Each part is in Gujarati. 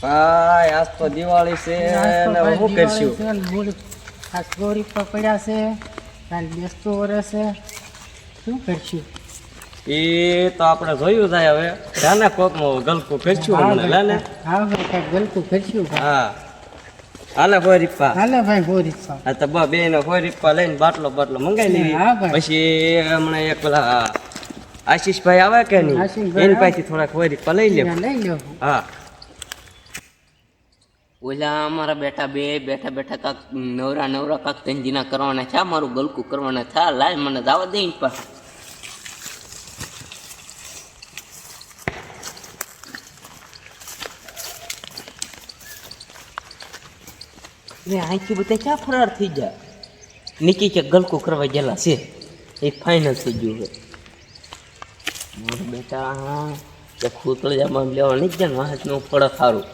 ભાઈ આજ તો દિવાળી છે ને શું કરશું? આ ગોરી પડ્યા છે, કાલ બેસતો વર્ષ છે, શું કરશું? એ તો આપણે જોયું થાય હવે જાને કોકનો ગલકું કરશું મને લાને. હા ભાઈ કાંઈક ગલકું કરશું. હા હાલે કોઈ રીપા. હાલે ભાઈ ગોરી. હા તો બે ને કોઈ રીપા લઈને બાટલો મંગાવી લેવી. પછી હમણાં એક પેલા આશીષભાઈ આવે કે નહીં એની પાસેથી થોડાક કોઈ રીપા લઈ લે. હા ઓલા અમારા બેઠા બેઠા કાક નવરા કાક ધંધીના કરવાના છે, મારું ગલકું કરવાના છે. લાય મને દાવા દે પણ અહીંથી બધા ક્યાં ફરાર થઈ જાય? નીચે કે ગલકું કરવા ગયેલા છે એ ફાઇનલ થઈ ગયું છે. મારું બેટા કે ખૂતળિયામાં લેવા નહીં જાય ને વાહનું ફળ સારું.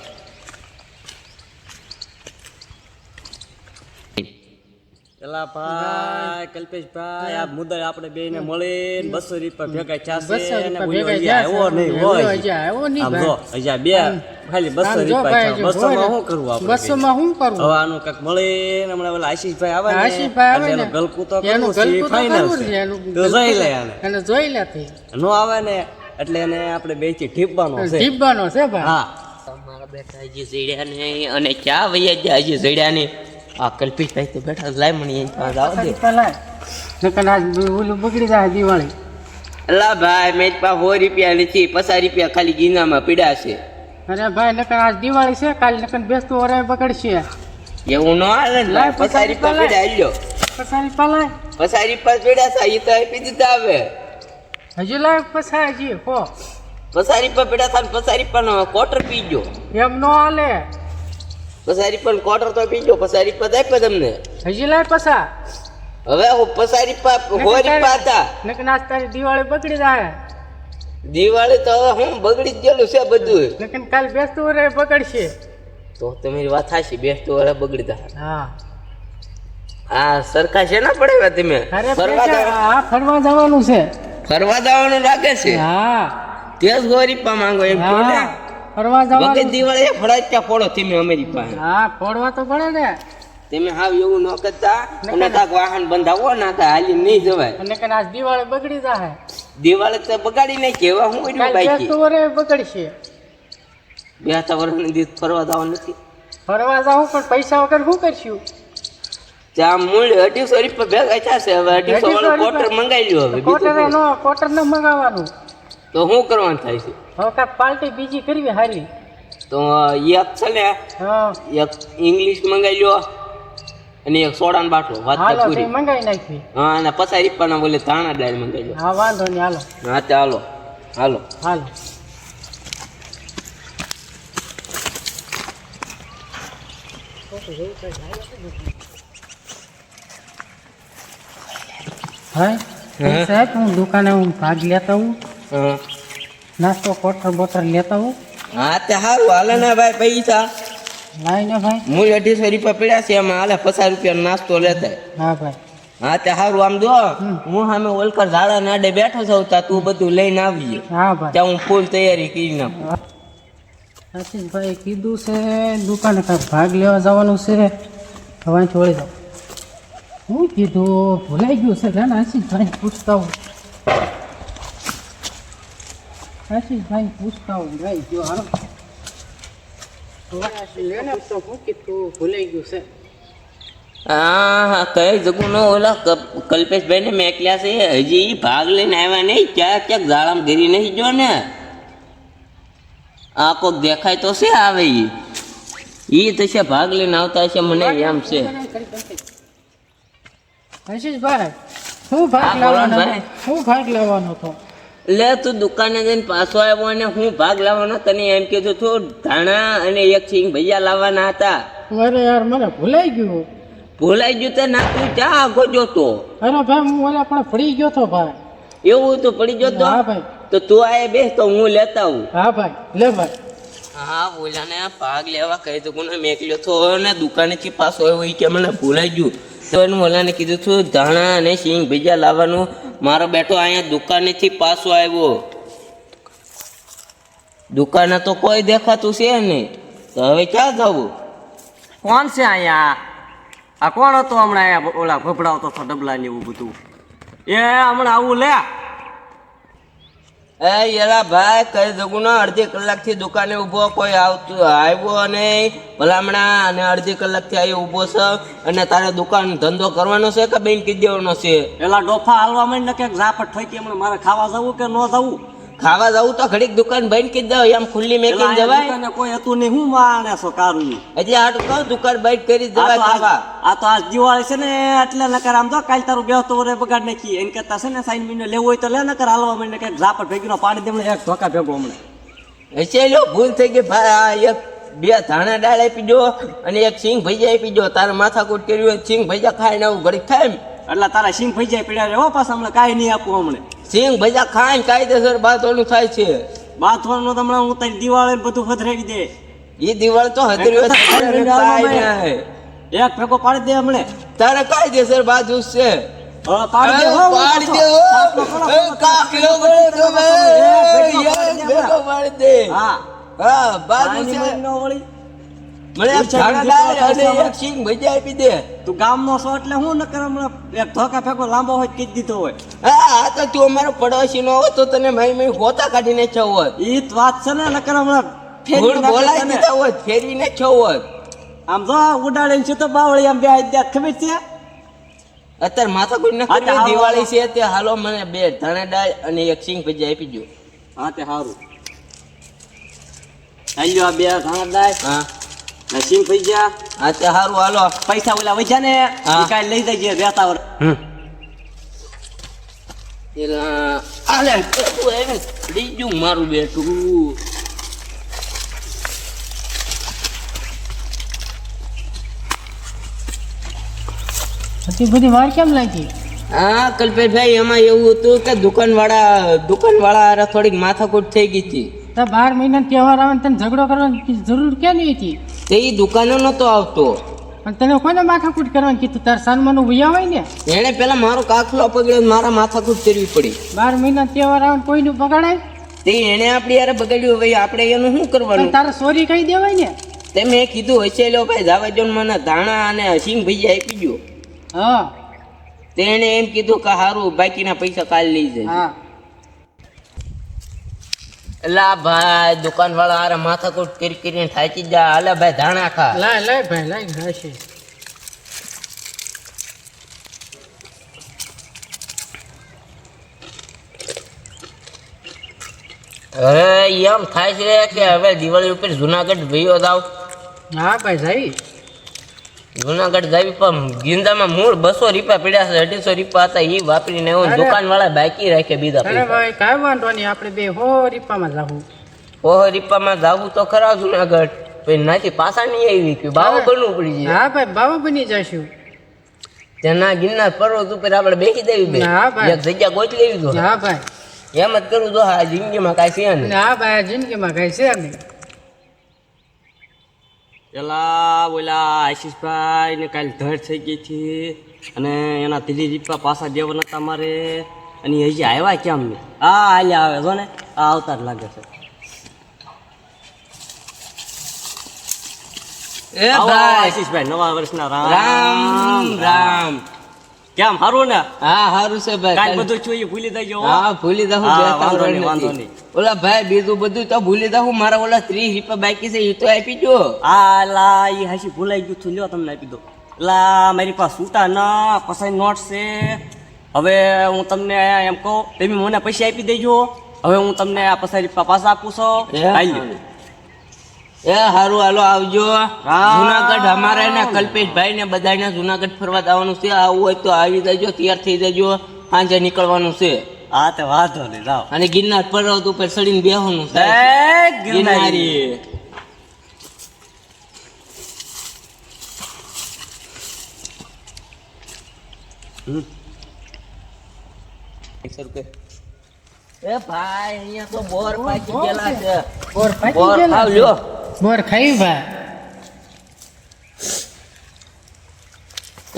પેલા ભાઈ કલ્પેશભાઈ આ મુદ્દા આપણે બે ને મળીને 200 રૂપિયા ભેગા ચાસે ને આવ્યો નહીં હોય. આમ જો હજા બે ખાલી 200 રૂપિયા 200 માં શું કરવું આપણે? 200 માં શું કરવું? હવે આનું કાક મળીને હમણાં ઓલા આશીષભાઈ આવે ને એનું ગલકું તો કરવું છે ફાઇનલ છે. તો જોઈ લે અને જોઈ લે નો આવે ને એટલે એને આપણે બે થી ઠીપવાનો છે ભાઈ. હા તમારા બેઠા હજી જડ્યા ને અને ક્યાં વૈયા ગયા હજી જડ્યા ને? આ કલ્પિતભાઈ તો બેઠા લાય મને ઓલું બગડી જાય દિવાળી. અલા ભાઈ મેં 100 રૂપિયા નથી, 50 રૂપિયા ખાલી ગીનામાં પીડા છે. અરે ભાઈ નકર આજ દિવાળી છે, કાલ નકર બેસતું ઓરે બગડશે. એવું ન હાલે ને. 50 રૂપિયા પીડા લ્યો. 50 રૂપિયા લાય. 50 રૂપિયા પીડા છે એ તો આપી દીધા. હવે હજી લાય 50 હજી હો 50 રૂપિયા પીડા થાય 50 રૂપિયાનો ક્વાર્ટર પીજો. એમ નો હાલે. 50 રૂપિયાનો ક્વાર્ટર તો પીજો. 50 રૂપિયા આપ્યા તમને. હજી લાય 50. હવે 50 રૂપિયા 100 રૂપિયા હતા. નકર આજ તારી દિવાળી બગડી જાય. દિવાળી તો હવે હું બગડી જ ગયેલું છે બધું. નકર કાલ બેસતું ઓરે બગડશે. તો તમારી વાત થાશે, બેસતું હવે બગડી જાય. હા આ સરખા છે ના પડે તમે ફરવા જવાનું છે. ફરવા જવાનું લાગે છે. હા તેજ ગોરીપા માંગો એમ કહો ને. ફરવા જવાનું. વખત દિવાળી ફડાચ્યા ફોડો તમે અમારી પાસે. હા ફોડવા તો પડે ને. તમે હાવ એવું ન કરતા અને તાક વાહન બંધાવો ના તા હાલી નહીં જવાય. અને કે આજ દિવાળી બગડી જાય. દિવાળી તો બગાડી નહીં કેવા હું કર્યું બાકી તો ઓરે બગડશે. 2 વર્ષની દીધ ફરવા જવાનું નથી. ફરવા જાવ પણ પૈસા વગર શું કરશું? ત્યાં મૂલ્ય 250 રૂપિયા ભેગા થશે. હવે 250 વાળો ક્વાર્ટર મંગાવી લ્યો. હવે ક્વાર્ટર ન મંગાવવાનું તો શું કરવાનું થાય છે? હવે કાંઈક પાર્ટી બીજી કરવી હારી. તો એક છે ને એક ઇંગ્લિશ મંગાવી લ્યો અને એક સોડાનો બાટલો. વાત તો પૂરી. મંગાવી નાખી. હા અને 50 રૂપિયાના બોલે ધાણા દાળ મંગાવી લ્યો. હા વાંધો નહીં હાલો. હા ચાલો હાલો હાલો. ભાઈ સાહેબ હું દુકાને ભાગ લેતા હું, નાસ્તો કોટર બોટર લેતા હું. હા તે સારું હાલે ને ભાઈ પૈસા લાઈ ને ભાઈ. મૂલ્ય 250 રૂપિયા પડ્યા છે એમાં હાલે 50 રૂપિયાનો નાસ્તો લેતા. હા ભાઈ. હા તે સારું આમ જો હું સામે ઓલકર ઝાડા નાડે બેઠો છું તા તું બધું લઈને આવીએ. હા ભાઈ. ત્યાં હું ફૂલ તૈયારી કરી નાખું. આશીષભાઈ કીધું છે દુકાને કાંઈક ભાગ લેવા જવાનું છે. હવે છોડી જાઓ. હું કીધું ભૂલાઈ ગયું છે ને આશીષભાઈ પૂછતા હું. આશીષભાઈ પૂછતા હું ભાઈ ગયો હાલો. લેને તો હું કીધું ભૂલાઈ ગયું છે. હા કઈ જગું ન ઓલા કલ્પેશભાઈ ને મેકલ્યા છે હજી ભાગ લઈને આવ્યા નહીં. ક્યાંક ઝાડામાં ઘરી નહીં જો ને. આ કોક દેખાય તો છે આવે ઈ તો છે ભાગ લઈને આવતા હશે મને એમ છે. આશીષભાઈ હું ભાગ લેવાનો હું ભાગ લેવાનો હતો. લે તું દુકાને જઈને પાછો આવ્યો અને હું ભાગ લાવવાનો તને એમ કીધું તું ધાણા અને એક સિંગ ભૈયા લાવવાના હતા. અરે યાર મને ભૂલાઈ ગયું. ભૂલાઈ ગયું તો ના તું ક્યાં આગો જોતો? અરે ભાઈ હું ઓલા પણ પડી ગયો તો ભાઈ. એવું તો પડી ગયો તો? હા ભાઈ. તો તું આ બેસ તો હું લેતા આવું. હા ભાઈ લે ભાઈ. હા બોલ્યા ને ભાગ લેવા કહી તો કોને મેકલ્યો તો ને દુકાનેથી પાછો આવ્યો એ કે મને ભૂલાઈ ગયું. તો એનું ઓલાને કીધું તું ધાણા અને સિંગ ભજીયા લાવવાનું. મારો બેટો અહીંયા દુકાનેથી પાછો આવ્યો. દુકાને તો કોઈ દેખાતું છે નહીં. તો હવે ક્યાં જવું? કોણ છે અહીંયા? આ કોણ હતો હમણાં અહીંયા ઓલા ભભડાવતો હતો ડબલા ને એવું બધું? એ હમણાં આવું લે. એ એલા ભાઈ કઈ જગું ના, અડધી કલાકથી દુકાને ઊભો, કોઈ આવ્યો નહીં ભલામણા, અને અડધી કલાકથી અહીં ઊભો છે, અને તારે દુકાન ધંધો કરવાનો છે કે બેન કીધી દેવાનો છે? એલા ડોફા હાલવા માંડ ને કે ઝાપટ થઈ ગઈ હમણાં, મારે ખાવા જવું કે ન જવું? ખાવા જવું તો ઘડીક દુકાન બંધ કરી દો, એમ ખુલ્લી મેકીને જવાય? દુકાને કોઈ હતું નહીં, હું માણે છો કારું? એટલે આટલું કહું દુકાન બંધ કરી જવાય ખાવા? આ તો આજ દિવાળી છે ને એટલે નકર આમ તો કાલ તારું બેસતો વરે બગાડ નાખી એને કરતા છે ને સાઈન મહિને લેવું હોય તો લે, નકર હાલવા માંડ કે ઝાપટ ભેગી નો પાડી દે હમણાં, એક ધોકા ભેગો હમણાં. હશે લો, ભૂલ થઈ ગઈ ભાઈ. આ એક બે ધાણા દાળ આપી દો અને એક સિંગ ભજીયા આપી દો. તારે માથાકૂટ કર્યું હોય સિંગ ભજીયા ખાઈને આવું ઘડીક ખાય એમ. એટલે તારા સિંગ ભઈ જાય પડ્યા રે હો, પાછા હમણાં કાંઈ નહીં આપું હમણાં. સિંગ ભજીયા ખાઈને કાયદેસર બાથોડું થાય છે. બાથવાનું તો હમણાં હું તારી દિવાળી ને બધું ફથરાવી દે. એ દિવાળી તો હદરી એક ભેગો પાડી દે હમણે. તારે કાયદેસર બાજુ છે. હવે પાડી દે હો, પાડી દે હો. કાકલો ભેગો પાડી દે. હા હા બાજુ છે. મને એક ધાણા દાળ અને એક સિંગ ભજીયા આપી દે. તું ગામનો છો એટલે હું નકર હમણાં એક ધોકા ભેગો લાંબો હોય કીધી દીધો હોય. હા આ તો તું અમારો પડોશી નો હોત તો તને મારી હોતા કાઢી નાખ્યો હોત. ઈ જ વાત છે ને, નકર હમણાં ફૂલ બોલાઈ દીધા હોત, ફેરવી નાખ્યો હોત. આમ જો ઉડાડીને છે તો બાવળી આમ બે દે, ખબર છે? અત્યારે માથા કોઈ હા, તે નથી, દિવાળી છે તે હાલો મને બે ધાણા દાળ અને એક સિંગ ભજીયા આપી દો. હા તે સારું. હાલ્યો આ બે ધાણા દાળ હા ને સિંગ ભજીયા. હા તે સારું હાલો. પૈસા ઓલા વૈસા ને હા. ઈ કાંઈ લઈ જજે રહેતા વર. આલે એને લીજું મારું બેટું. આટલી બધી વાર કેમ લાગી? હા કલ્પેશભાઈ, એમાં એવું હતું કે દુકાનવાળા હારે થોડીક માથાકૂટ થઈ ગઈ હતી. તો 12 મહિના તહેવાર આવે ને તને ઝઘડો કરવાની જરૂર ક્યાં નહીં હતી? તે ઈ દુકાને નતો આવતો. અને તને કોને માથાકૂટ કરવાની કીધું? તાર સાનમાનું વૈયા હોય ને. એને પેલા મારો કાખલો પકડ્યો, મારા માથાકૂટ કરવી પડી. 12 મહિના તહેવાર આવે ને કોઈનું બગાડાય? તે એને આપણી યાર બગાડ્યું, ભાઈ આપણે એનું શું કરવાનું? તારે સોરી કહી દેવાય ને. તે મેં કીધું હશે લો ભાઈ જાવા જો ને, મને ધાણા અને સિંગ ભજીયા આપી ગયો. હા તેને એમ કીધું કે હારું બાકીના પૈસા કાલ લઈ જાય. હા એલા ભાઈ દુકાન વાળા હારે માથાકૂટ કરીને થાકી જા. હાલે ભાઈ ધાણા ખા. લાય ભાઈ લાય હશે. હવે એમ થાય છે કે હવે દિવાળી ઉપર જુનાગઢ ભયો જાવ. હા ભાઈ જાય. જુનાગઢ જાવી પણ ગીંદામાં મૂળ 200 રૂપિયા પડ્યા છે, 250 રૂપિયા હતા એ વાપરીને હું દુકાન વાળા બાકી રાખે બીજા અરે પૈસા. ભાઈ કાંઈ વાંધો નહીં, આપણે બે હો રીપામાં જાવું. ઓહો રીપામાં જાવું તો ખરા જુનાગઢ, પછી નાથી પાછા નહીં આવી ગયું, બાવો બનવું પડી જાય. હા ભાઈ બાવા બની જશું. ત્યાં ગિરનાર પર્વત ઉપર આપણે બેસી દેવી બે હા ભાઈ. એક જગ્યા ગોતી લેવી તો હા ભાઈ. એમ જ કરું તો આ જિંદગીમાં કાંઈ છે નહીં. હા ભાઈ આ જિંદગીમાં કઈ છે નહીં. પેલા ઓલા આશીષભાઈ ને કાલે ધડ થઈ ગઈ હતી અને એના ત્રીજી રીપા પાછા દેવાના હતા મારે, અને એ હજી આવ્યા કેમ નહીં? હા હાલ્યા આવે જો ને, આ આવતા જ લાગે છે. એ આવો, ભાઈ આશીષભાઈ નવા વર્ષના રામ રામ. કેમ સારું ને? હા સારું છે ભાઈ. કાલ બધું જોઈએ ભૂલી દેજો. હા ભૂલી જાઉં. હા, બે વાંધો ત્રણ નહીં, વાંધો નથી. નહીં. ઓલા ભાઈ બીજું બધું તો ભૂલી જાઉં. મારા ઓલા 30 રૂપિયા બાકી છે એ તો આપી દો. આ લા ઈ હાસી ભૂલાઈ ગયું છું, લ્યો તમને આપી દો. લા મારી પાસે છૂટા ના પસાઈ નોટ છે. હવે હું તમને એમ કહું, તમે મને પૈસા આપી દેજો. હવે હું તમને આ પસાઈ રૂપિયા પાછા આપું છું. હાલ્યો. એ હારું હાલો આવજો. રામ. જુનાગઢ અમારે ને કલ્પેશભાઈ ને બધાને જુનાગઢ ફરવા જવાનું છે. આવું હોય તો આવી જજો, તૈયાર થઈ જજો, સાંજે નીકળવાનું છે. હા તે વાંધો નહીં, જાઓ. અને ગિરનાર પર્વત ઉપર ચડીને બેહવાનું છે. એ ગિરનારી. એ ભાઈ અહીંયા તો બોર પાકી ગયેલા છે. બોર પાકી બોર ગયેલા ખાવ છે. લ્યો. બોર ખાઈ ભાઈ.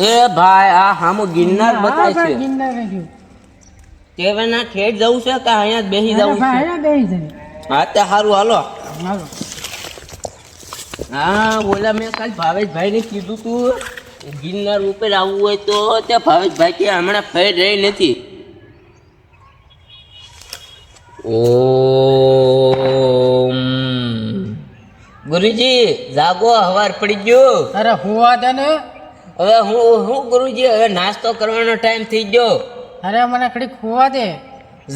એ ભાઈ આ હામું ગિરનાર હા બતાય ભાઈ છે. ગિરનાર રહ્યું. કેવાના ઠેઠ જવું છે કે અહીંયા જ બેસી અરે જવું ભાઈ છે? અહીંયા બેસી જાય. હા તે સારું હાલો. હાલો. હા ઓલા મેં કાલ ભાવેશભાઈને કીધું તું ગિરનાર ઉપર આવવું હોય તો ત્યાં ભાવેશભાઈ કે હમણાં ફેર રહી નથી. ઓમ ગુરુજી જાગો, હવાર પડી ગયો. અરે હુવા દે ને. હવે હું ગુરુજી હવે નાસ્તો કરવાનો ટાઈમ થઈ ગયો. અરે મને ઘડીક હુવા દે.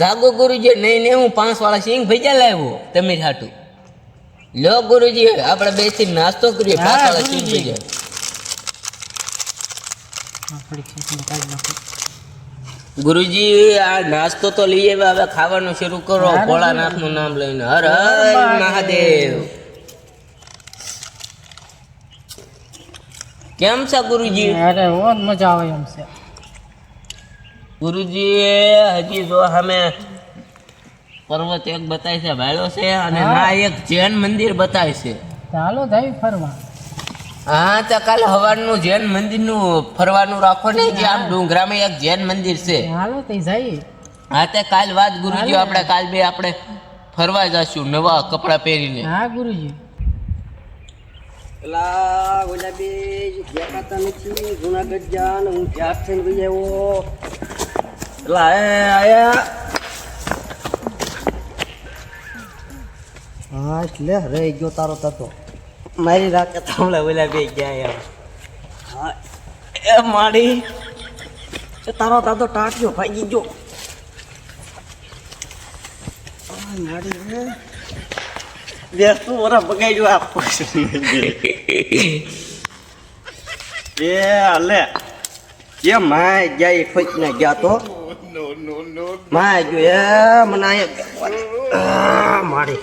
જાગો ગુરુજી. નહીં નહીં હું 5 વાળા સિંગ ભજીયા લાવ્યો તમે હાટું. લો ગુરુજી આપણે બે થી નાસ્તો કરીએ. 5 વાળા સિંગ ભજીયા. ગુરુજી આ નાસ્તો તો લઈ આવ્યા, હવે ખાવાનું શરૂ કરો. ભોળાનાથનું નામ લઈને હર હર મહાદેવ. કેમ છે ગુરુજી? અરે બહુ મજા આવે એમ છે ગુરુજી. હજી જો અમે પર્વત એક બતાય છે વાળો છે અને ના એક જૈન મંદિર બતાય છે. ચાલો જાય ફરવા. હા તો કાલે સવારનું જૈન મંદિરનું ફરવાનું રાખો ને, જે આમ ડુંગરામાં એક જૈન મંદિર છે. હાલો તે જઈએ. હા તે કાલ વાત ગુરુજી, આપણે કાલ બે આપણે ફરવા જશું નવા કપડા પહેરીને. હા ગુરુજી. પેલા ઓલા બે દેખાતા નથી, જુનાગઢ જા ને હું ત્યાં થઈને ગઈ આવ્યો. પેલા આયા હા એટલે રહી ગયો તારો તતો મારી રાતે હમણાં ઓલા બે ગયા. હા એ મારી તારો તાતો ટાટ્યો ભાગી ગયો. મારી વ્યસ્ત ઓરા બગાડ્યું આપો એ હાલે એ માય જાય ફોચ ને ગયા તો માય જો એ મને મારી